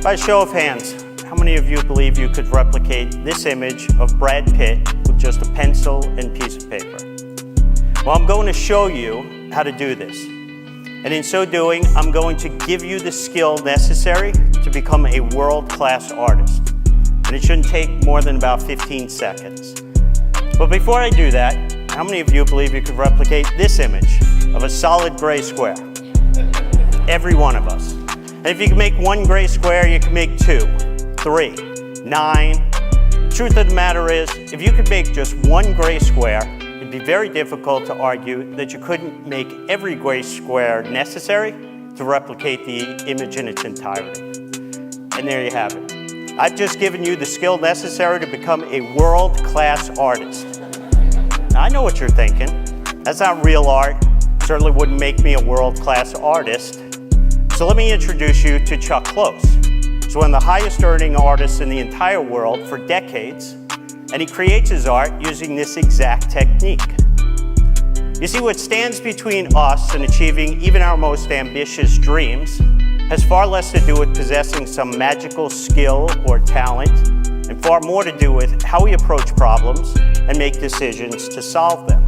By show of hands, how many of you believe you could replicate this image of Brad Pitt with just a pencil and piece of paper? Well, I'm going to show you how to do this. And in so doing, I'm going to give you the skill necessary to become a world-class artist. And it shouldn't take more than about 15 seconds. But before I do that, how many of you believe you could replicate this image of a solid gray square? Every one of us. And if you can make one gray square, you can make 2, 3, 9. Truth of the matter is, if you could make just one gray square, it'd be very difficult to argue that you couldn't make every gray square necessary to replicate the image in its entirety. And there you have it. I've just given you the skill necessary to become a world-class artist. Now, I know what you're thinking. That's not real art. Certainly wouldn't make me a world-class artist. So let me introduce you to Chuck Close. He's one of the highest earning artists in the entire world for decades, and he creates his art using this exact technique. You see, what stands between us and achieving even our most ambitious dreams has far less to do with possessing some magical skill or talent, and far more to do with how we approach problems and make decisions to solve them.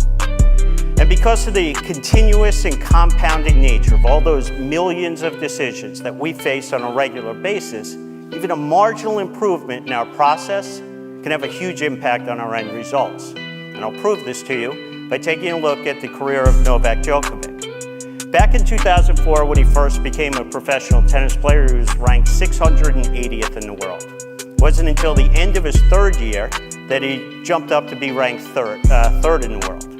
And because of the continuous and compounding nature of all those millions of decisions that we face on a regular basis, even a marginal improvement in our process can have a huge impact on our end results. And I'll prove this to you by taking a look at the career of Novak Djokovic. Back in 2004, when he first became a professional tennis player, he was ranked 680th in the world. It wasn't until the end of his third year that he jumped up to be ranked third in the world.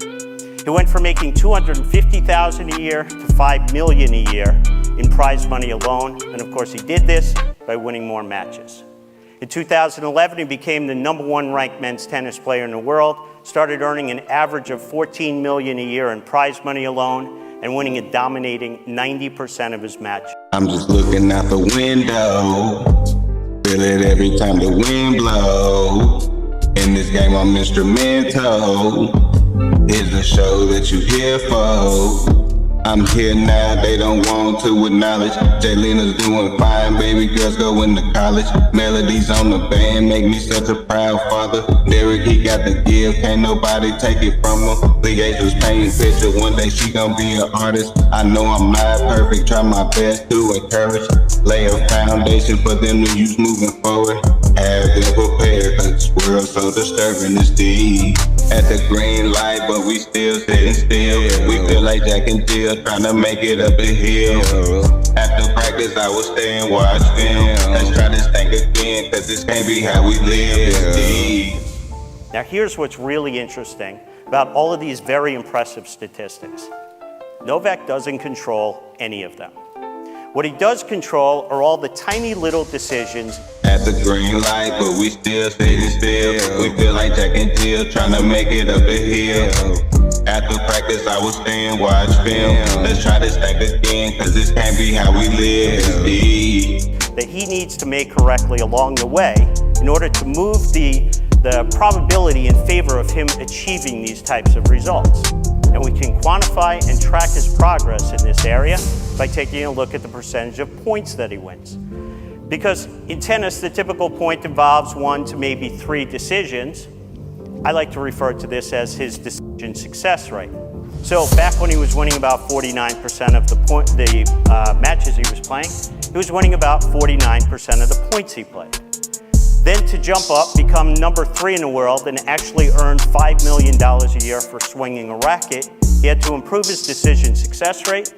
He went from making $250,000 a year to $5 million a year in prize money alone, and of course he did this by winning more matches. In 2011, he became the #1 ranked men's tennis player in the world, started earning an average of $14 million a year in prize money alone, and winning a dominating 90% of his matches. I'm just looking out the window, feel it every time the wind blows. In this game I'm instrumental. It's a show that you here for. I'm here now, they don't want to acknowledge. Jaylena's doing fine, baby girls going to college. Melodies on the band make me such a proud father. Derek, he got the gift, can't nobody take it from him. The Angel's painting picture, one day she gon' be an artist. I know I'm not perfect, try my best to encourage. Lay a foundation for them to use moving forward. Have them prepared, cause this world's so disturbing, it's deep. At the green light, but we still sitting still. We feel like Jack and Jill, trying to make it up a hill. After practice, I was stay and watch film. Let's try this thing again, cause this can't be how we live, it's deep. Now here's what's really interesting about all of these very impressive statistics. Novak doesn't control any of them. What he does control are all the tiny little decisions. At the green light, but we still sitting still. We feel like Jack and Jill, trying to make it up a hill. After practice, I was staying, watch film. Let's try this thing again, cause this can't be how we live, it's deep. That he needs to make correctly along the way in order to move the probability in favor of him achieving these types of results. And we can quantify and track his progress in this area by taking a look at the percentage of points that he wins. Because in tennis, the typical point involves 1 to maybe 3 decisions. I like to refer to this as his decision success rate. So back when he was winning about 49% of the matches he was playing, he was winning about 49% of the points he played. Then to jump up, become #3 in the world, and actually earn $5 million a year for swinging a racket, he had to improve his decision success rate.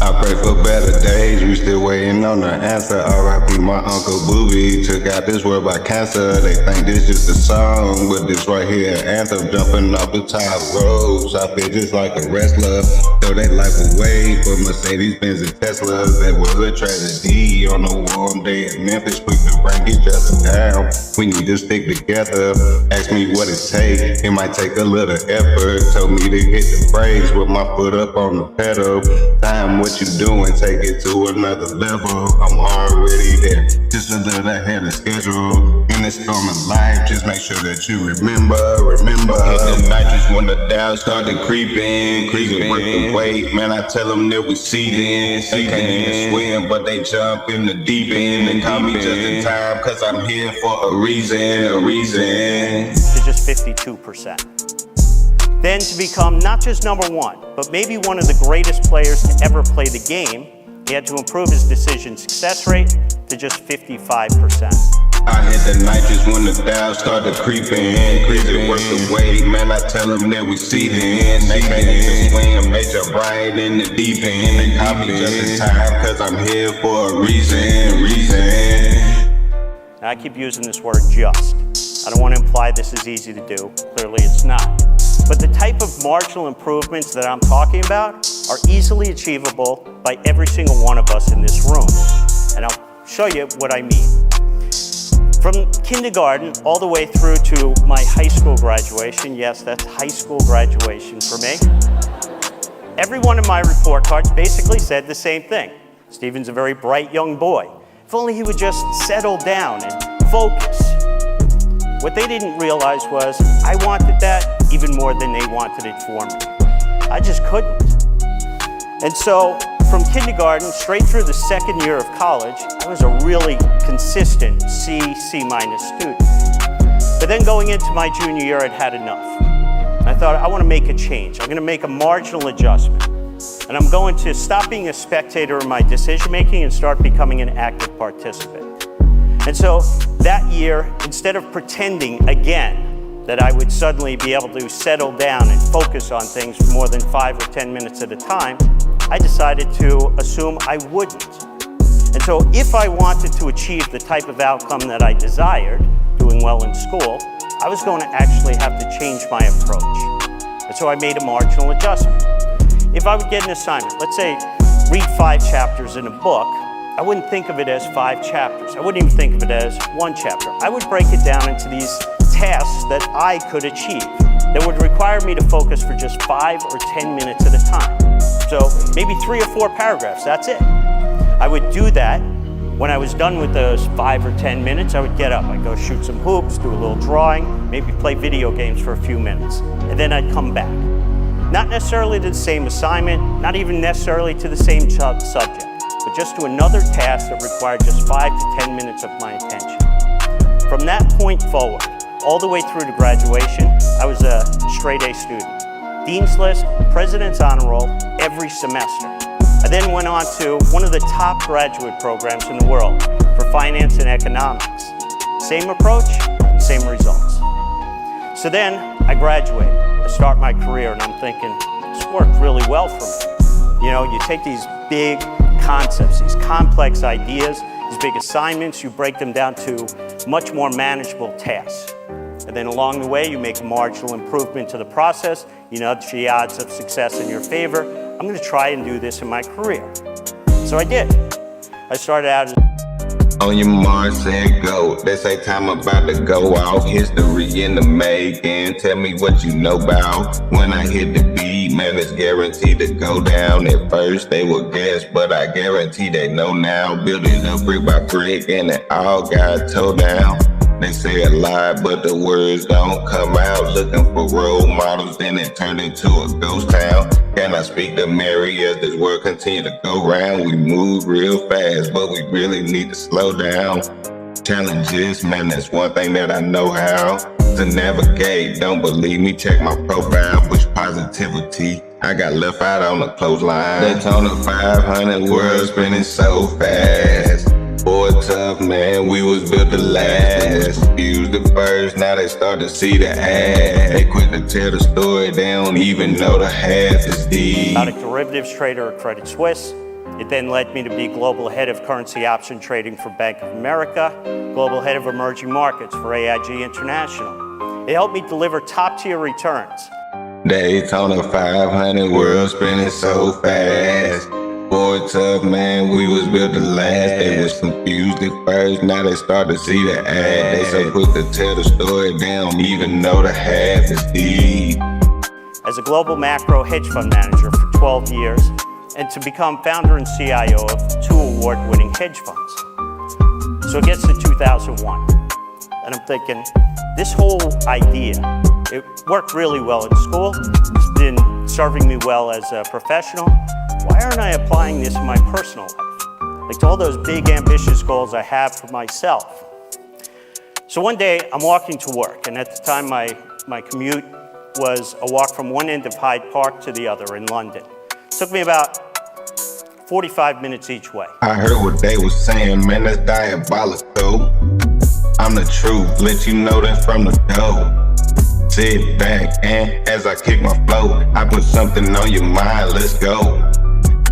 I pray for better days, we still waiting on the answer. R.I.P. my Uncle Booby, took out this world by cancer. They think this just a song, but this right here an anthem. Jumping off the top ropes, I feel just like a wrestler. Throw that life away for Mercedes-Benz and Teslas. That was a tragedy on a warm day in Memphis. We could bring each other down, we need to stick together. Ask me what it takes, it might take a little effort. Told me to hit the brakes with my foot up on the pedal. Time, what you doing, take it to another level. I'm already there just a little ahead of schedule. In the storm of life, just make sure that you remember. Hit the nitrous when the doubt started creeping worth the weight. Man, I tell them that we seething. They can't even swim, but they jump in the deep end. They call me just in time, cause I'm here for a reason. To just 52%. Then to become not just number one, but maybe one of the greatest players to ever play the game, he had to improve his decision success rate to just 55%. I hit the nitrous when the doubt started creeping worth the weight. Man, I tell them that we seething. They can't even swim, they jump right in the deep end. They call me just in time, cause I'm here for a reason. Now, I keep using this word just. I don't want to imply this is easy to do. Clearly it's not. But the type of marginal improvements that I'm talking about are easily achievable by every single one of us in this room. And I'll show you what I mean. From kindergarten all the way through to my high school graduation, yes, that's high school graduation for me, every one of my report cards basically said the same thing. Stephen's a very bright young boy. If only he would just settle down and focus. What they didn't realize was I wanted that even more than they wanted it for me. I just couldn't. And so from kindergarten straight through the second year of college, I was a really consistent C- student. But then going into my junior year, I'd had enough. And I thought, I want to make a change. I'm going to make a marginal adjustment. And I'm going to stop being a spectator in my decision making and start becoming an active participant. And so that year, instead of pretending again that I would suddenly be able to settle down and focus on things for more than 5 or 10 minutes at a time, I decided to assume I wouldn't. And so if I wanted to achieve the type of outcome that I desired, doing well in school, I was going to actually have to change my approach. And so I made a marginal adjustment. If I would get an assignment, let's say read 5 chapters in a book, I wouldn't think of it as 5 chapters. I wouldn't even think of it as 1 chapter. I would break it down into these tasks that I could achieve that would require me to focus for just 5 or 10 minutes at a time. So maybe 3 or 4 paragraphs, that's it. I would do that. When I was done with those 5 or 10 minutes, I would get up. I'd go shoot some hoops, do a little drawing, maybe play video games for a few minutes, and then I'd come back. Not necessarily to the same assignment, not even necessarily to the same subject, but just to another task that required just 5 to 10 minutes of my attention. From that point forward, all the way through to graduation, I was a straight A student. Dean's List, President's Honor Roll, every semester. I then went on to one of the top graduate programs in the world for finance and economics. Same approach, same results. So then I graduated. I start my career and I'm thinking, this worked really well for me. You know, you take these big concepts, these complex ideas, these big assignments, you break them down to much more manageable tasks. And then along the way, you make a marginal improvement to the process, you nudge the odds of success in your favor. I'm going to try and do this in my career. So I did. I started out as on your mark, set, go. They say time about to go out. History in the making. Tell me what you know about. When I hit the beat, man, it's guaranteed to go down. At first, they will guess, but I guarantee they know now. Building up brick by brick, and it all got towed down. They say a lot, but the words don't come out. Looking for role models, then it turned into a ghost town. Can I speak to Mary as this world continue to go round? We move real fast, but we really need to slow down. Challenges, man, that's one thing that I know how to navigate. Don't believe me, check my profile, push positivity. I got left out on the clothesline. Daytona 500, world spinning so fast. Boy, tough, man, we was built to last. Used the first, now they start to see the ad. They quit to tell the story, they don't even know the half is deep. About a derivatives trader at Credit Suisse. It then led me to be global head of currency option trading for Bank of America, global head of emerging markets for AIG International. It helped me deliver top-tier returns. Daytona 500, world spinning so fast. Boy, tough, man, we was built to last. They was confused at first, now they start to see the ad. They so quick to tell the story, they don't even know the half is deep. As a global macro hedge fund manager for 12 years, and to become founder and CIO of 2 award-winning hedge funds. So it gets to 2001, and I'm thinking, this whole idea, it worked really well at school. It's been serving me well as a professional. Why aren't I applying this in my personal life? Like to all those big, ambitious goals I have for myself. So one day, I'm walking to work, and at the time, my commute was a walk from one end of Hyde Park to the other in London. It took me about 45 minutes each way. I heard what they was saying, man, that's diabolical. I'm the truth, let you know that from the dough. Sit back, and as I kick my flow, I put something on your mind, let's go.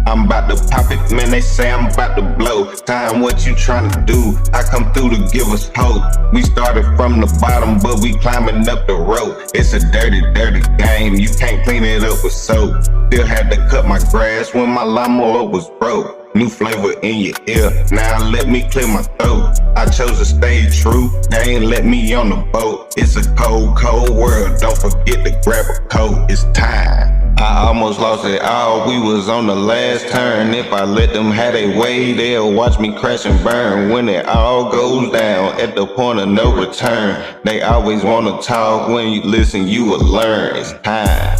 I'm about to pop it, man, they say I'm about to blow. Time, what you trying to do? I come through to give us hope. We started from the bottom, but we climbing up the rope. It's a dirty, dirty game, you can't clean it up with soap. Still had to cut my grass when my lawnmower was broke. New flavor in your ear, now let me clear my throat. I chose to stay true, they ain't let me on the boat. It's a cold, cold world, don't forget to grab a coat, it's time. I almost lost it all, we was on the last turn. If I let them have their way, they'll watch me crash and burn. When it all goes down, at the point of no return, they always wanna talk, when you listen you will learn, it's time.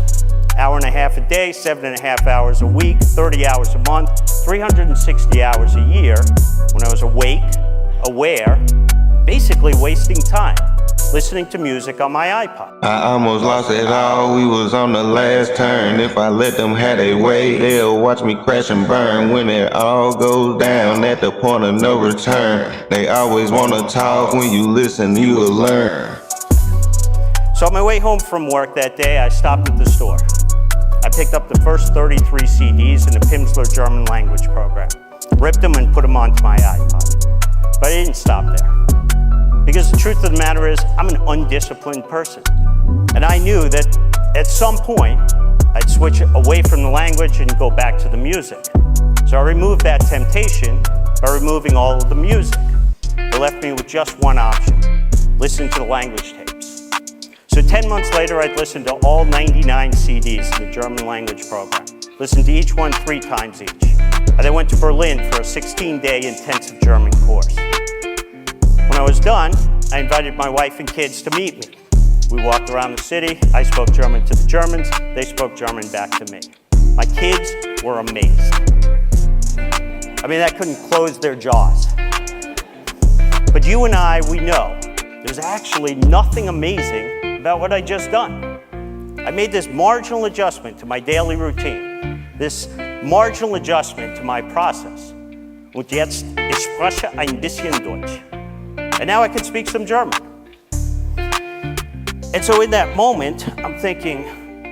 Hour and a half a day, 7.5 hours a week, 30 hours a month, 360 hours a year, when I was awake, aware, basically wasting time, listening to music on my iPod. I almost lost it all, we was on the last turn. If I let them have their way, they'll watch me crash and burn. When it all goes down, at the point of no return, they always wanna talk, when you listen you will learn. So on my way home from work that day, I stopped at the store. I picked up the first 33 CDs in the Pimsleur German language program, ripped them and put them onto my iPod. But I didn't stop there. Because the truth of the matter is, I'm an undisciplined person. And I knew that at some point, I'd switch away from the language and go back to the music. So I removed that temptation by removing all of the music. It left me with just one option: listen to the language tapes. So 10 months later, I'd listened to all 99 CDs in the German language program. Listened to each one 3 times each. I then went to Berlin for a 16-day intensive German course. When I was done, I invited my wife and kids to meet me. We walked around the city. I spoke German to the Germans. They spoke German back to me. My kids were amazed. I mean, I couldn't close their jaws. But you and I, we know there's actually nothing amazing about what I just done. I made this marginal adjustment to my daily routine, this marginal adjustment to my process. Und jetzt, ich spreche ein bisschen Deutsch. And now I can speak some German. And so in that moment, I'm thinking,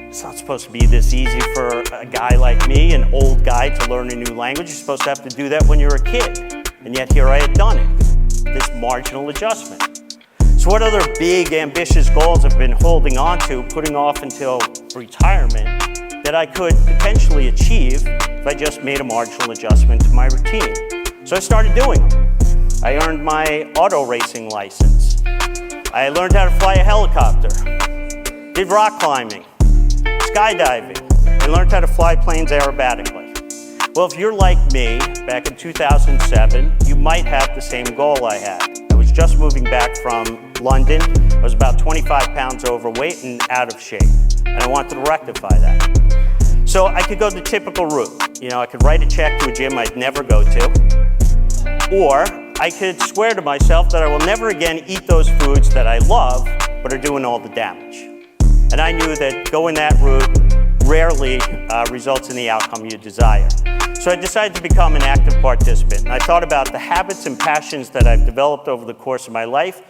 it's not supposed to be this easy for a guy like me, an old guy, to learn a new language. You're supposed to have to do that when you're a kid. And yet here I had done it, this marginal adjustment. So what other big, ambitious goals I've been holding on to, putting off until retirement, that I could potentially achieve if I just made a marginal adjustment to my routine? So I started doing them. I earned my auto racing license. I learned how to fly a helicopter, did rock climbing, skydiving, and learned how to fly planes aerobatically. Well, if you're like me, back in 2007, you might have the same goal I had. I was just moving back from London. I was about 25 pounds overweight and out of shape, and I wanted to rectify that. So I could go the typical route. You know, I could write a check to a gym I'd never go to, or I could swear to myself that I will never again eat those foods that I love, but are doing all the damage. And I knew that going that route rarely results in the outcome you desire. So I decided to become an active participant. I thought about the habits and passions that I've developed over the course of my life